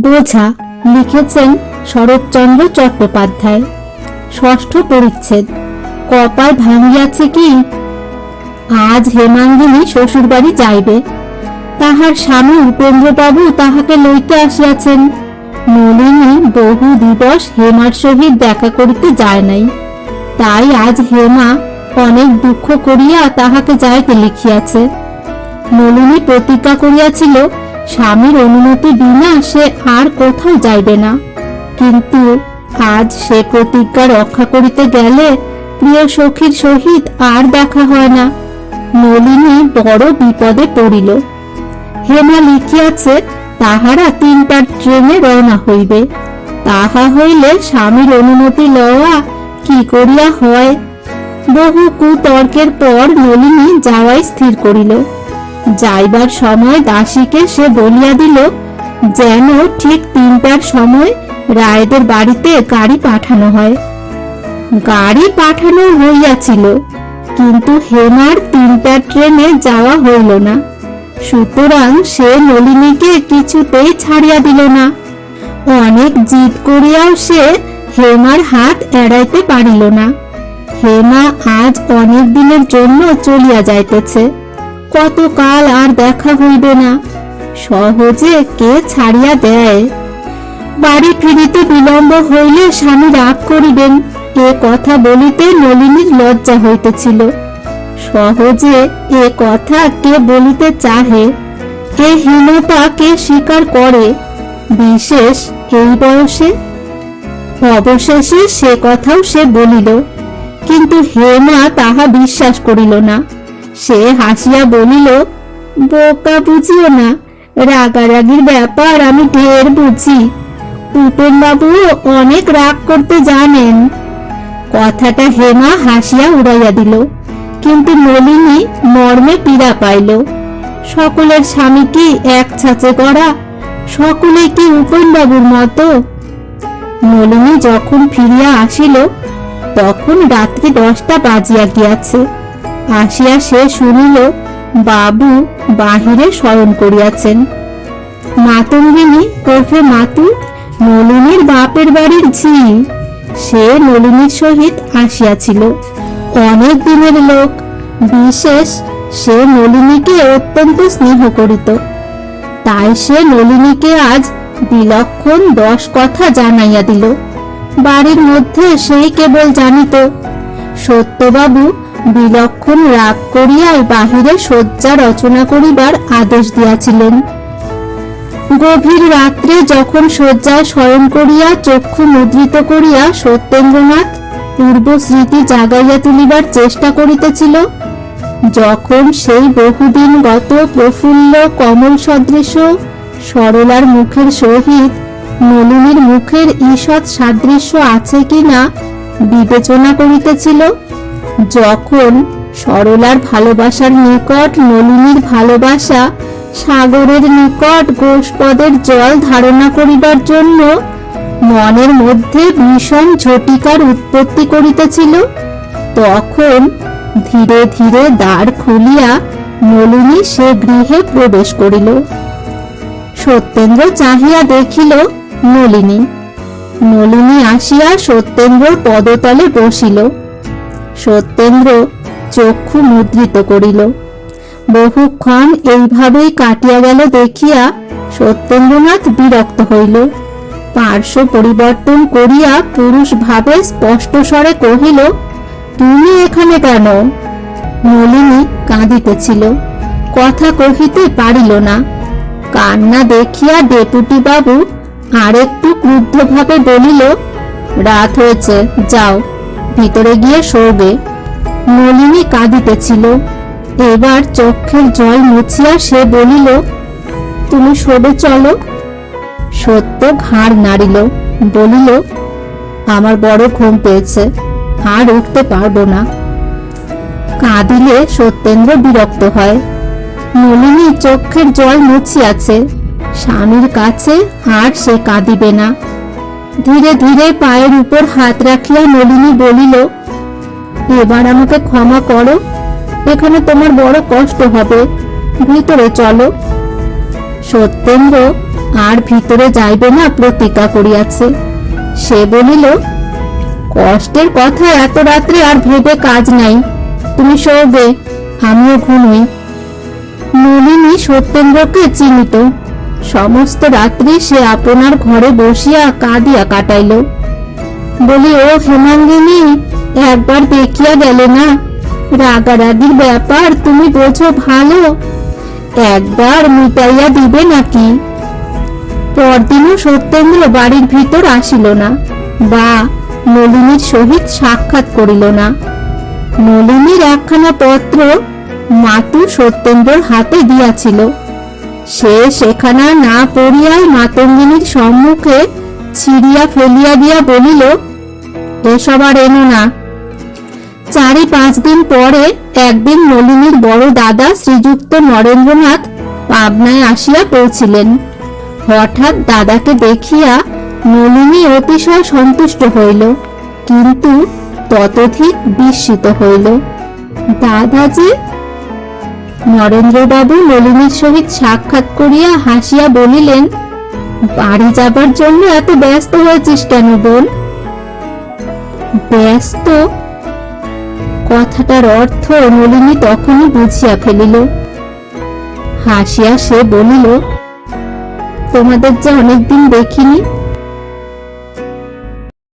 বোঝা লিখেছেন শরৎচন্দ্র চট্টোপাধ্যায়। ষষ্ঠ পরিচ্ছেদ। কপাল ভাঙিয়াছে কি। আজ হেমাঙ্গিনী শ্বশুরবাড়ি যাইবে। তাহার স্বামী উপেন্দ্রবাবু তাহাকে লইতে আসিয়াছেন। নলিনী বহু দিবস হেমার সহিত দেখা করিতে যায় নাই, তাই আজ হেমা অনেক দুঃখ করিয়া তাহাকে যাইতে লিখিয়াছে। নলিনী প্রতিজ্ঞা করিয়াছিল স্বামীর অনুমতি বিনা সে আর কোথাও যাইবে না, কিন্তু আজ সে প্রতিজ্ঞা রক্ষা করিতে গেলে প্রিয় সখীর সহিত আর দেখা হয় না। নলিনী বড় বিপদে পড়িল। হেমা লিখিয়াছে তাহারা 3টার ট্রেনে রওনা হইবে। তাহা হইলে স্বামীর অনুমতি লওয়া কি করিয়া হয়। বহু কুতর্কের পর নলিনী যাওয়াই স্থির করিল। যাইবার সময় দাসীকে সে বলিয়া দিল যেন ঠিক 3টার সময় রায়দের বাড়িতে গাড়ি পাঠানো হয়। গাড়ি পাঠানো হইয়াছিল, কিন্তু হেমার 3টার ট্রেনে যাওয়া হইল না। সুতরাং সে নলিনীকে কিছুতেই ছাড়িয়া দিল না। অনেক জিদ করিয়াও সে হেমার হাত এড়াইতে পারিল না। হেমা আজ অনেক দিনের জন্য চলিয়া যাইতেছে। কতকাল আর দেখা হইবে না, সহজে কে ছাড়িয়া দেয়। বাড়ি ফিরিতে বিলম্ব হইলে স্বামী রাগ করিবেন, এ কথা বলিতে নলিনীর লজ্জা হইতেছিল। সহজে এ কথা কে বলিতে চাহে, এ হীনতা কে স্বীকার করে, বিশেষ এই বয়সে। অবশেষে সে কথাও সে বলিল, কিন্তু হেমা তাহা বিশ্বাস করিল না। সে হাসিয়া বলিল, বোকা বুঝিও না, রাগারাগির ব্যাপার আমি ঢের বুঝি। উপেনবাবুও অনেক রাগ করতে জানেন। কথাটা হেমা হাসিয়া উড়াইয়া দিল, কিন্তু নলিনী মর্মে পীড়া পাইল। সকলের স্বামী কি এক ছাঁচে গড়া, সকলে কি উপেনবাবুর মতো। নলিনী যখন ফিরিয়া আসিল তখন রাত্রি 10টা বাজিয়া গিয়াছে। আসিয়া সে শুনিল বাবু বাহিরে শয়ন করিয়াছেন। মাতঙ্গিনী ওরফে মাতু, নলিনীর বাপের বাড়ির ঝি, সে নলিনীর সহিত আসিয়াছিল। অনেক দিনের লোক, বিশেষ সে নলিনীকে অত্যন্ত স্নেহ করিত। তাই সে নলিনীকে আজ বিলক্ষণ 10 কথা জানাইয়া দিল। বাড়ির মধ্যে সেই কেবল জানিত। সত্যবাবু বিলক্ষণ রাগ করিয়াই বাহিরে শয্যা রচনা করিবার আদেশ দিয়াছিলেন। গভীর রাত্রে যখন শয্যায় শয়ন করিয়া চক্ষু মুদ্রিত করিয়া সত্যেন্দ্রনাথ পূর্ব স্মৃতি জাগাইয়া তুলিবার চেষ্টা করিতেছিল, যখন সেই বহুদিন গত প্রফুল্ল কমল সদৃশ সরলার মুখের সহিত নলিনীর মুখের ঈষৎ সাদৃশ্য আছে কিনা বিবেচনা করিতেছিল, যখন সরলার ভালোবাসার নিকট নলিনীর ভালোবাসা সাগরের নিকট গোষ্পদের জল ধারণা করিবার জন্য মনের মধ্যে ভীষণ ঝটিকার উৎপত্তি করিতেছিল, তখন ধীরে ধীরে দ্বার খুলিয়া নলিনী সে গৃহে প্রবেশ করিল। সত্যেন্দ্র চাহিয়া দেখিল নলিনী। নলিনী আসিয়া সত্যেন্দ্রর পদতলে বসিল। সত্যেন্দ্র চক্ষু মুদ্রিত করিল। বহুক্ষণ এইভাবেই কাটিয়া গেল দেখিয়া সত্যেন্দ্রনাথ বিরক্ত হইল। পার্শ্ব পরিবর্তন করিয়া পুরুষ ভাবে স্পষ্ট স্বরে কহিল, তুমি এখানে কেন? নলিনী কাঁদিতেছিল, কথা কহিতে পারিল না। কান্না দেখিয়া ডেপুটি বাবু আরেকটু ক্রুদ্ধভাবে বলিল, রাত হয়েছে, যাও ভিতরে গিয়ে শোবে। নলিনী কাঁদিতেছিল। এবার চক্ষের জল মুছিয়া সে বলিল, তুমি শোবে চলো। সত্য ঘাড় নাড়িল, বলিল, আমার বড় ঘুম পেয়েছে, আর উঠতে পারবো না। কাঁদিলে সত্যেন্দ্র বিরক্ত হয়। নলিনী চক্ষের জল মুছিয়াছে, স্বামীর কাছে আর সে কাঁদিবে না। ধীরে ধীরে পায়ের উপর হাত রাখিয়া নলিনী বলিল, এবার আমাকে ক্ষমা করো, এখানে তোমার বড় কষ্ট হবে, ভিতরে চলো। সত্যেন্দ্র আর ভিতরে যাইবে না প্রতিজ্ঞা করিয়াছে। সে বলিল, কষ্টের কথা এত রাত্রে আর ভেবে কাজ নাই, তুমি শোবে, আমিও ঘুমোই। নলিনী সত্যেন্দ্রকে চিনিত। সমস্ত রাত্রি সে আপনার ঘরে বসিয়া কাঁদিয়া কাটাইল। বলি, ও হেমাঙ্গিনী, একবার দেখিয়া গেলে না? রাগারাগির ব্যাপার তুমি বোঝো ভালো, একবার মিটাইয়া দিবে নাকি? পরদিনও সত্যেন্দ্র বাড়ির ভিতর আসিল না, বা নলিনীর সহিত সাক্ষাৎ করিল না। নলিনীর একখানা পত্র মাতু সত্যেন্দ্রর হাতে দিয়াছিল। সে সেখানা না পড়িয়াই মাতঙ্গিনীর সম্মুখে ছিঁড়িয়া ফেলিয়া দিয়া বলিল, এসব আর এনো না। 4-5 দিন পরে একদিন নলিনীর বড় দাদা শ্রীযুক্ত নরেন্দ্রনাথ পাবনায় আসিয়া পৌঁছিলেন। হঠাৎ দাদাকে দেখিয়া নলিনী অতিশয় সন্তুষ্ট হইল, কিন্তু ততোধিক বিস্মিত হইল। দাদা যে? নরেন্দ্রবাবু নলিনীর সহিত সাক্ষাৎ করিয়া হাসিয়া বলিলেন, বাড়ি যাবার জন্য এত ব্যস্ত হয়েছিস কেন বোন? ব্যস্ত? কথাটার অর্থ নলিনী তখনই বুঝিয়া ফেলিল। হাসিয়া সে বলিল, তোমাদের যে অনেকদিন দেখিনি,